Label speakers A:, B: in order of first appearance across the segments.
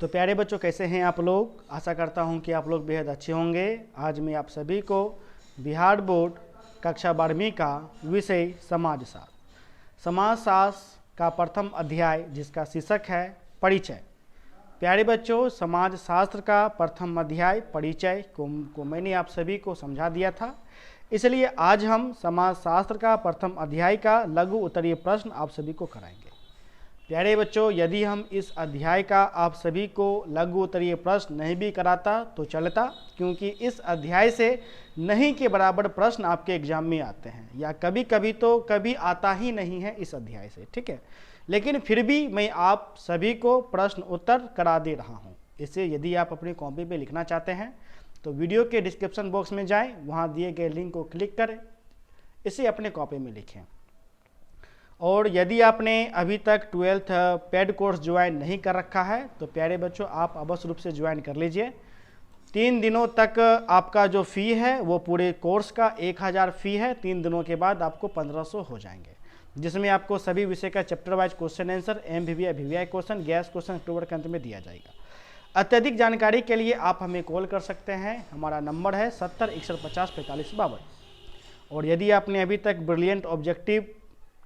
A: तो प्यारे बच्चों, कैसे हैं आप लोग। आशा करता हूं कि आप लोग बेहद अच्छे होंगे। आज मैं आप सभी को बिहार बोर्ड कक्षा 12वीं का विषय समाजशास्त्र का प्रथम अध्याय जिसका शीर्षक है परिचय। प्यारे बच्चों, समाज शास्त्र का प्रथम अध्याय परिचय को मैंने आप सभी को समझा दिया था, इसलिए आज हम समाज शास्त्र का प्रथम अध्याय का लघु उत्तरीय प्रश्न आप सभी को कराएंगे। प्यारे बच्चों, यदि हम इस अध्याय का आप सभी को लघु उत्तरीय प्रश्न नहीं भी कराता तो चलता, क्योंकि इस अध्याय से नहीं के बराबर प्रश्न आपके एग्जाम में आते हैं, या कभी कभी तो कभी आता ही नहीं है इस अध्याय से, ठीक है। लेकिन फिर भी मैं आप सभी को प्रश्न उत्तर करा दे रहा हूँ। इसे यदि आप अपनी कॉपी पे लिखना चाहते हैं तो वीडियो के डिस्क्रिप्शन बॉक्स में जाएं, वहाँ दिए गए लिंक को क्लिक करें, इसे अपने कॉपी में लिखें। और यदि आपने अभी तक 12th पेड कोर्स ज्वाइन नहीं कर रखा है तो प्यारे बच्चों, आप अवश्य रूप से ज्वाइन कर लीजिए। 3 दिनों तक आपका जो फ़ी है वो पूरे कोर्स का 1000 फ़ी है। 3 दिनों के बाद आपको 1500 हो जाएंगे, जिसमें आपको सभी विषय का chapter wise question answer, MVVI VVI question, guess question अक्टूबर के अंत में दिया जाएगा। अत्यधिक जानकारी के लिए आप हमें कॉल कर सकते हैं। हमारा नंबर है 70 150 45 52। और यदि आपने अभी तक ब्रिलियंट ऑब्जेक्टिव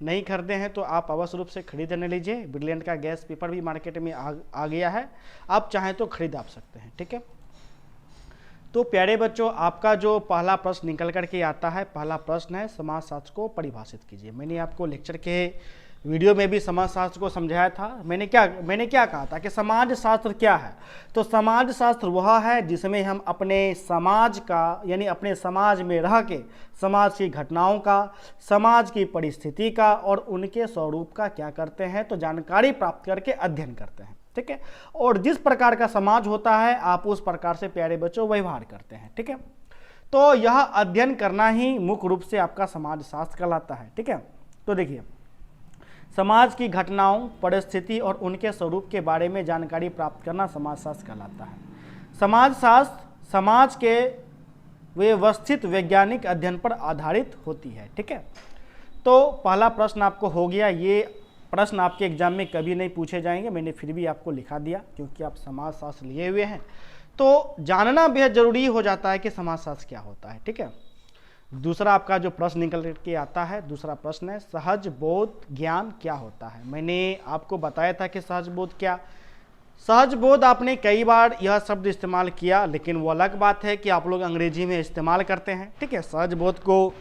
A: नहीं खरीदे हैं तो आप अवश्य रूप से खरीदने लीजिए। ब्रिलियंट का गैस पेपर भी मार्केट में आ गया है, आप चाहें तो खरीद आप सकते हैं, ठीक है। तो प्यारे बच्चों, आपका जो पहला प्रश्न निकल करके आता है, पहला प्रश्न है समाजशास्त्र को परिभाषित कीजिए। मैंने आपको लेक्चर के वीडियो में भी समाजशास्त्र को समझाया था। मैंने क्या कहा था कि समाजशास्त्र क्या है। तो समाजशास्त्र वह है जिसमें हम अपने समाज का, यानी अपने समाज में रह के समाज की घटनाओं का, समाज की परिस्थिति का और उनके स्वरूप का क्या करते हैं, तो जानकारी प्राप्त करके अध्ययन करते हैं, ठीक है। और जिस प्रकार का समाज होता है आप उस प्रकार से प्यारे बच्चों व्यवहार करते हैं, ठीक है। तो यह अध्ययन करना ही मुख्य रूप से आपका समाजशास्त्र कहलाता है, ठीक है। तो देखिए, समाज की घटनाओं, परिस्थिति और उनके स्वरूप के बारे में जानकारी प्राप्त करना समाजशास्त्र कहलाता है। समाजशास्त्र समाज के व्यवस्थित वैज्ञानिक अध्ययन पर आधारित होती है, ठीक है। तो पहला प्रश्न आपको हो गया। ये प्रश्न आपके एग्जाम में कभी नहीं पूछे जाएंगे, मैंने फिर भी आपको लिखा दिया क्योंकि आप समाजशास्त्र लिए हुए हैं। तो जानना बेहद जरूरी हो जाता है कि समाजशास्त्र क्या होता है, ठीक है। दूसरा आपका जो प्रश्न निकल के आता है, दूसरा प्रश्न है सहज बोध ज्ञान क्या होता है। मैंने आपको बताया था कि सहज बोध क्या। सहज बोध आपने कई बार यह शब्द इस्तेमाल किया, लेकिन वो अलग बात है कि आप लोग अंग्रेजी में इस्तेमाल करते हैं, ठीक है। सहज बोध को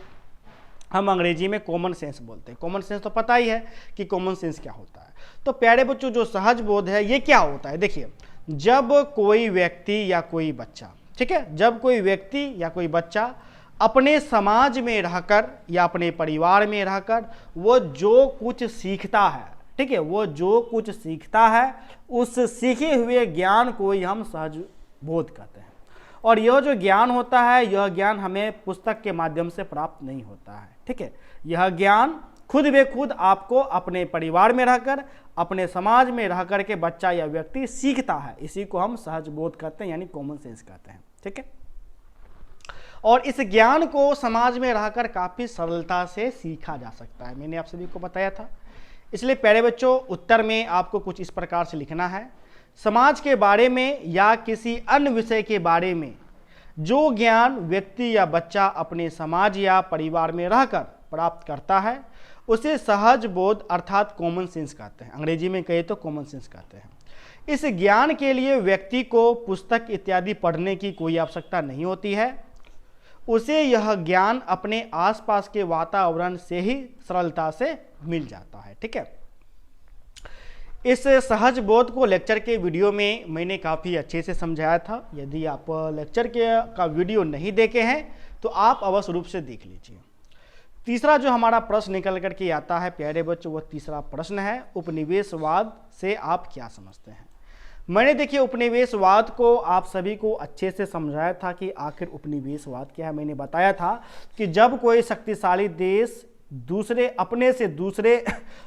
A: हम अंग्रेजी में कॉमन सेंस बोलते हैं। कॉमन सेंस तो पता ही है कि कॉमन सेंस क्या होता है। तो प्यारे बच्चों, जो सहज बोध है ये क्या होता है। देखिए, जब कोई व्यक्ति या कोई बच्चा, ठीक है, जब कोई व्यक्ति या कोई बच्चा अपने समाज में रहकर या अपने परिवार में रहकर वो जो कुछ सीखता है, ठीक है, वो जो कुछ सीखता है उस सीखे हुए ज्ञान को ही हम सहज बोध कहते हैं। और यह जो ज्ञान होता है, यह ज्ञान हमें पुस्तक के माध्यम से प्राप्त नहीं होता है, ठीक है। यह ज्ञान खुद बे खुद आपको अपने परिवार में रहकर, अपने समाज में रहकर के बच्चा या व्यक्ति सीखता है। इसी को हम सहज बोध कहते हैं, यानी कॉमन सेंस कहते हैं, ठीक है। और इस ज्ञान को समाज में रहकर काफ़ी सरलता से सीखा जा सकता है, मैंने आप सभी को बताया था। इसलिए प्यारे बच्चों, उत्तर में आपको कुछ इस प्रकार से लिखना है। समाज के बारे में या किसी अन्य विषय के बारे में जो ज्ञान व्यक्ति या बच्चा अपने समाज या परिवार में रहकर प्राप्त करता है उसे सहज बोध अर्थात कॉमन सेंस कहते हैं। अंग्रेजी में कहे तो कॉमन सेंस कहते हैं। इस ज्ञान के लिए व्यक्ति को पुस्तक इत्यादि पढ़ने की कोई आवश्यकता नहीं होती है। उसे यह ज्ञान अपने आसपास के वातावरण से ही सरलता से मिल जाता है, ठीक है। इस सहज बोध को लेक्चर के वीडियो में मैंने काफ़ी अच्छे से समझाया था। यदि आप लेक्चर का वीडियो नहीं देखे हैं तो आप अवश्य रूप से देख लीजिए। तीसरा जो हमारा प्रश्न निकल करके आता है प्यारे बच्चों, वह तीसरा प्रश्न है उपनिवेशवाद से आप क्या समझते हैं। मैंने देखिए उपनिवेशवाद को आप सभी को अच्छे से समझाया था कि आखिर उपनिवेशवाद क्या है। मैंने बताया था कि जब कोई शक्तिशाली देश दूसरे अपने से दूसरे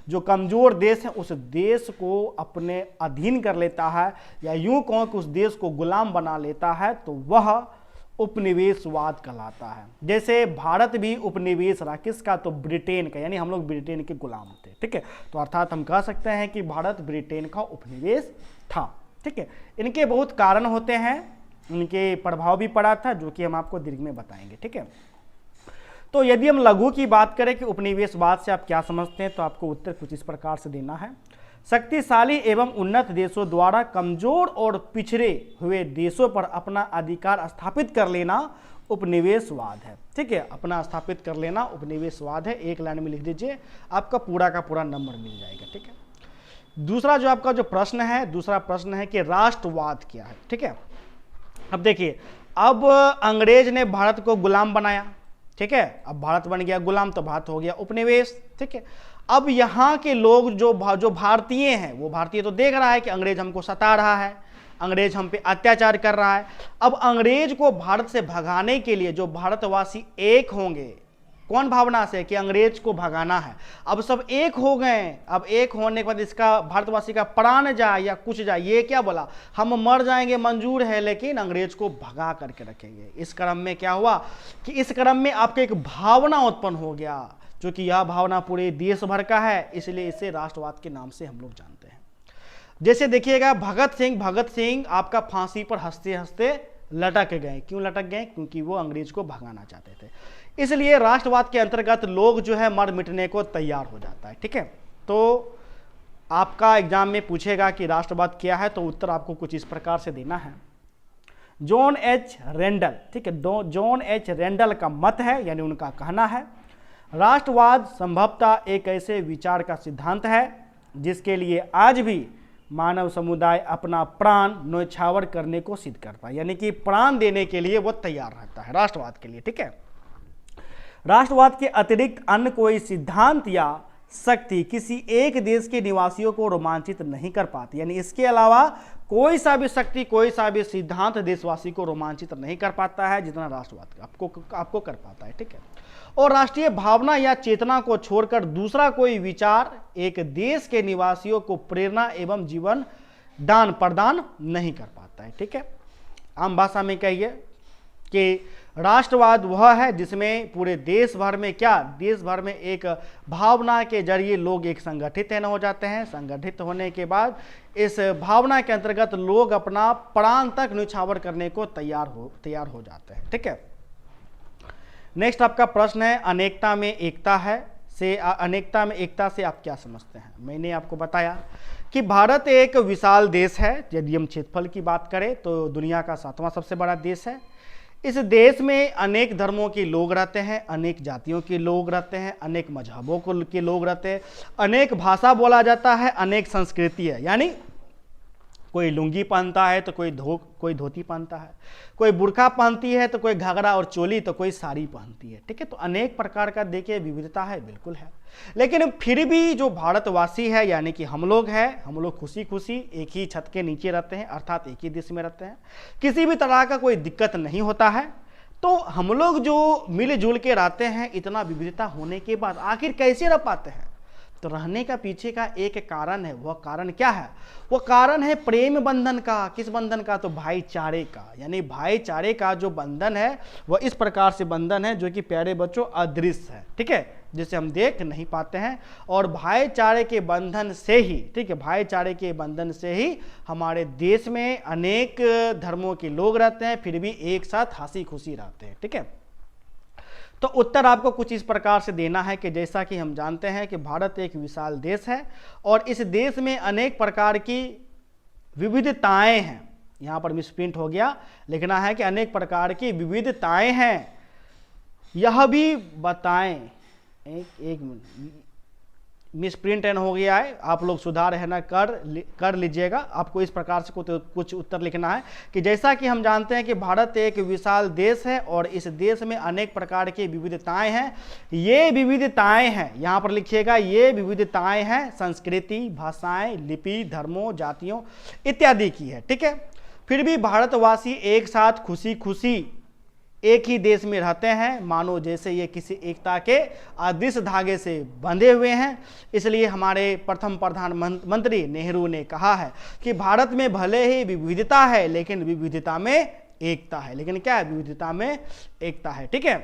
A: जो कमज़ोर देश हैं उस देश को अपने अधीन कर लेता है, या यूं कहो कि उस देश को गुलाम बना लेता है, तो वह उपनिवेशवाद कहलाता है। जैसे भारत भी उपनिवेश रहा किसका, तो ब्रिटेन का, यानी हम लोग ब्रिटेन के गुलाम थे, ठीक है। तो अर्थात हम कह सकते हैं कि भारत ब्रिटेन का उपनिवेश था, ठीक है। इनके बहुत कारण होते हैं, इनके प्रभाव भी पड़ा था जो कि हम आपको दीर्घ में बताएंगे, ठीक है। तो यदि हम लघु की बात करें कि उपनिवेशवाद से आप क्या समझते हैं, तो आपको उत्तर कुछ इस प्रकार से देना है। शक्तिशाली एवं उन्नत देशों द्वारा कमजोर और पिछड़े हुए देशों पर अपना अधिकार स्थापित कर लेना उपनिवेशवाद है, ठीक है। अपना स्थापित कर लेना उपनिवेशवाद है। एक लाइन में लिख दीजिए, आपका पूरा का पूरा नंबर मिल जाएगा, ठीक है। दूसरा जो आपका जो प्रश्न है, दूसरा प्रश्न है कि राष्ट्रवाद क्या है, ठीक है। अब देखिए, अब अंग्रेज ने भारत को गुलाम बनाया, ठीक है। अब भारत बन गया गुलाम, तो भारत हो गया उपनिवेश, ठीक है। अब यहाँ के लोग जो भारतीय हैं, वो भारतीय तो देख रहा है कि अंग्रेज हमको सता रहा है, अंग्रेज हम पे अत्याचार कर रहा है। अब अंग्रेज को भारत से भगाने के लिए जो भारतवासी एक होंगे, कौन भावना से कि अंग्रेज को भगाना है, अब सब एक हो गए। अब एक होने के बाद इसका भारतवासी का प्राण जाए या कुछ जाए, ये क्या बोला, हम मर जाएंगे मंजूर है, लेकिन अंग्रेज को भगा करके रखेंगे। इस क्रम में क्या हुआ कि इस क्रम में आपके एक भावना उत्पन्न हो गया, जो कि यह भावना पूरे देश भर का है, इसलिए इसे राष्ट्रवाद के नाम से हम लोग जानते हैं। जैसे देखिएगा, भगत सिंह आपका फांसी पर हंसते हंसते लटक गए। क्यों लटक गए? क्योंकि वो अंग्रेज को भगाना चाहते थे। इसलिए राष्ट्रवाद के अंतर्गत लोग जो है मर मिटने को तैयार हो जाता है, ठीक है। तो आपका एग्जाम में पूछेगा कि राष्ट्रवाद क्या है, तो उत्तर आपको कुछ इस प्रकार से देना है। जॉन एच रेंडल, ठीक है, जॉन एच रेंडल का मत है, यानी उनका कहना है, राष्ट्रवाद संभवतः एक ऐसे विचार का सिद्धांत है जिसके लिए आज भी मानव समुदाय अपना प्राण न्यौछावर करने को सिद्ध करता है, यानी कि प्राण देने के लिए वो तैयार रहता है राष्ट्रवाद के लिए, ठीक है। राष्ट्रवाद के अतिरिक्त अन्य कोई सिद्धांत या शक्ति किसी एक देश के निवासियों को रोमांचित नहीं कर पाती, यानी इसके अलावा कोई सा भी शक्ति, कोई सा भी सिद्धांत देशवासी को रोमांचित नहीं कर पाता है जितना राष्ट्रवाद आपको कर पाता है, ठीक है। और राष्ट्रीय भावना या चेतना को छोड़कर दूसरा कोई विचार एक देश के निवासियों को प्रेरणा एवं जीवन दान प्रदान नहीं कर पाता है, ठीक है। आम भाषा में कहिए कि राष्ट्रवाद वह है जिसमें पूरे देश भर में देश भर में एक भावना के जरिए लोग एक संगठित हो जाते हैं। संगठित होने के बाद इस भावना के अंतर्गत लोग अपना प्राण तक न्यौछावर करने को तैयार हो जाते हैं, ठीक है। नेक्स्ट आपका प्रश्न है, अनेकता में एकता से आप क्या समझते हैं। मैंने आपको बताया कि भारत एक विशाल देश है। यदि हम क्षेत्रफल की बात करें तो दुनिया का 7वां सबसे बड़ा देश है। इस देश में अनेक धर्मों के लोग रहते हैं, अनेक जातियों के लोग रहते हैं, अनेक मजहबों के लोग रहते हैं, अनेक भाषा बोला जाता है, अनेक संस्कृति है, यानी कोई लुंगी पहनता है तो कोई धोती पहनता है, कोई बुर्का पहनती है तो कोई घाघरा और चोली, तो कोई साड़ी पहनती है, ठीक है। तो अनेक प्रकार का देखिए विविधता है, बिल्कुल है। लेकिन फिर भी जो भारतवासी है, यानी कि हम लोग खुशी खुशी एक ही छत के नीचे रहते हैं, अर्थात एक ही देश में रहते हैं, किसी भी तरह का कोई दिक्कत नहीं होता है। तो हम लोग जो मिलजुल के रहते हैं, इतना विविधता होने के बाद आखिर कैसे रह पाते हैं? तो रहने का पीछे का एक कारण है। वह कारण क्या है? वह कारण है प्रेम बंधन का। किस बंधन का? तो भाईचारे का। यानी भाईचारे का जो बंधन है वह इस प्रकार से बंधन है जो कि प्यारे बच्चों अदृश्य है, ठीक है, जिसे हम देख नहीं पाते हैं। और भाईचारे के बंधन से ही, ठीक है, भाईचारे के बंधन से ही हमारे देश में अनेक धर्मों के लोग रहते हैं, फिर भी एक साथ हंसी खुशी रहते हैं, ठीक है। तो उत्तर आपको कुछ इस प्रकार से देना है कि जैसा कि हम जानते हैं कि भारत एक विशाल देश है और इस देश में अनेक प्रकार की विविधताएं हैं। यहाँ पर मिसप्रिंट हो गया, लिखना है कि अनेक प्रकार की विविधताएं हैं। यह भी बताएं, एक मिनट, मिसप्रिंट हो गया है, आप लोग सुधार है ना कर लीजिएगा। आपको इस प्रकार से कुछ उत्तर लिखना है कि जैसा कि हम जानते हैं कि भारत एक विशाल देश है और इस देश में अनेक प्रकार की विविधताएं हैं। ये विविधताएं हैं, यहाँ पर लिखिएगा, ये विविधताएं हैं संस्कृति, भाषाएं, लिपि, धर्मों, जातियों इत्यादि की है, ठीक है। फिर भी भारतवासी एक साथ खुशी खुशी एक ही देश में रहते हैं, मानो जैसे ये किसी एकता के अदृश्य धागे से बंधे हुए हैं। इसलिए हमारे प्रथम प्रधानमंत्री नेहरू ने कहा है कि भारत में भले ही विविधता है लेकिन विविधता में एकता है। लेकिन क्या है? विविधता में एकता है, ठीक है।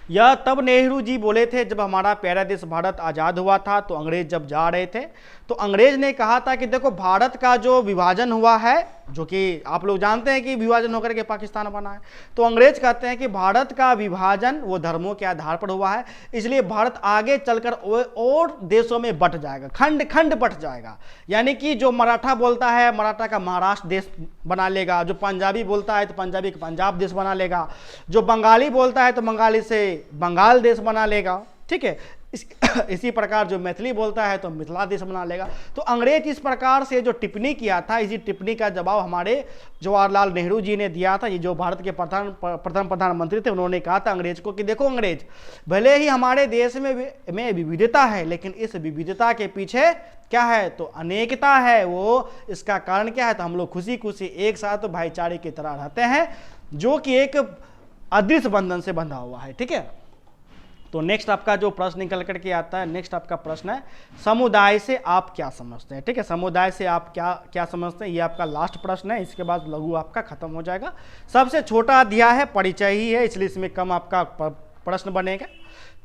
A: यह तब नेहरू जी बोले थे जब हमारा प्यारा देश भारत आज़ाद हुआ था, तो अंग्रेज जब जा रहे थे तो अंग्रेज ने कहा था कि देखो भारत का जो विभाजन हुआ है, जो कि आप लोग जानते हैं कि विभाजन होकर के पाकिस्तान बना है, तो अंग्रेज कहते हैं कि भारत का विभाजन वो धर्मों के आधार पर हुआ है, इसलिए भारत आगे चलकर और देशों में बंट जाएगा, खंड खंड बंट जाएगा। यानी कि जो मराठा बोलता है मराठा का महाराष्ट्र देश बना लेगा, जो पंजाबी बोलता है तो पंजाबी का पंजाब देश बना लेगा, जो बंगाली बोलता है तो बंगाली से बंगाल देश बना लेगा, ठीक है। इसी प्रकार जो मैथिली बोलता है तो मिथिला देश बना लेगा। तो अंग्रेज इस प्रकार से जो टिप्पणी किया था, इसी टिप्पणी का जवाब हमारे जवाहरलाल नेहरू जी ने दिया था। ये जो भारत के प्रथम प्रधानमंत्री थे, उन्होंने कहा था अंग्रेज को कि देखो अंग्रेज, भले ही हमारे देश में विविधता है, लेकिन इस विविधता के पीछे क्या है, तो अनेकता है। वो इसका कारण क्या है, तो हम लोग खुशी खुशी एक साथ भाईचारे की तरह रहते हैं, जो कि एक अदृश्य बंधन से बंधा हुआ है, ठीक है। तो नेक्स्ट आपका जो प्रश्न निकल करके आता है, नेक्स्ट आपका प्रश्न है समुदाय से आप क्या समझते हैं, ठीक है। समुदाय से आप क्या समझते हैं, ये आपका लास्ट प्रश्न है, इसके बाद लघु आपका खत्म हो जाएगा। सबसे छोटा अध्याय है, परिचय ही है, इसलिए इसमें कम आपका प्रश्न बनेगा।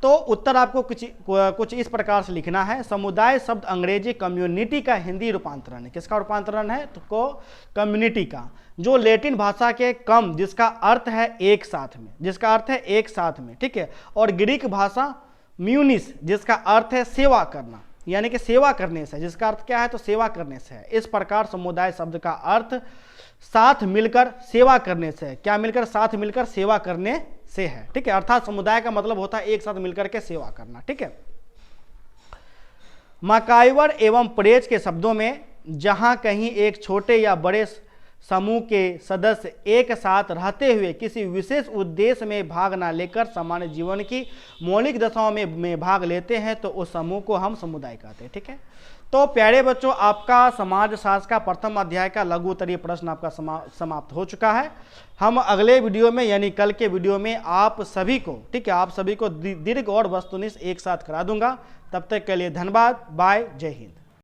A: तो उत्तर आपको कुछ इस प्रकार से लिखना है। समुदाय शब्द अंग्रेजी कम्युनिटी का हिंदी रूपांतरण है। किसका रूपांतरण है, तो कम्युनिटी का, जो लैटिन भाषा के कम, जिसका अर्थ है एक साथ में, जिसका अर्थ है एक साथ में, ठीक है। और ग्रीक भाषा म्यूनिस, जिसका अर्थ है सेवा करना, यानी कि सेवा करने से, जिसका अर्थ क्या है, तो सेवा करने से है। इस प्रकार समुदाय शब्द का अर्थ साथ मिलकर सेवा करने से है। क्या मिलकर, साथ मिलकर सेवा करने से है, ठीक है। अर्थात समुदाय का मतलब होता है एक साथ मिलकर के सेवा करना, ठीक है। मैकाइवर एवं परेज के शब्दों में जहां कहीं एक छोटे या बड़े समूह के सदस्य एक साथ रहते हुए किसी विशेष उद्देश्य में भाग न लेकर सामान्य जीवन की मौलिक दशाओं में भाग लेते हैं, तो उस समूह को हम समुदाय कहते हैं, ठीक है। तो प्यारे बच्चों, आपका समाज शास्त्र का प्रथम अध्याय का लघु उत्तरीय प्रश्न आपका समाप्त हो चुका है। हम अगले वीडियो में, यानी कल के वीडियो में आप सभी को, ठीक है, आप सभी को दीर्घ और वस्तुनिष्ठ एक साथ करा दूंगा। तब तक के लिए धन्यवाद, बाय, जय हिंद।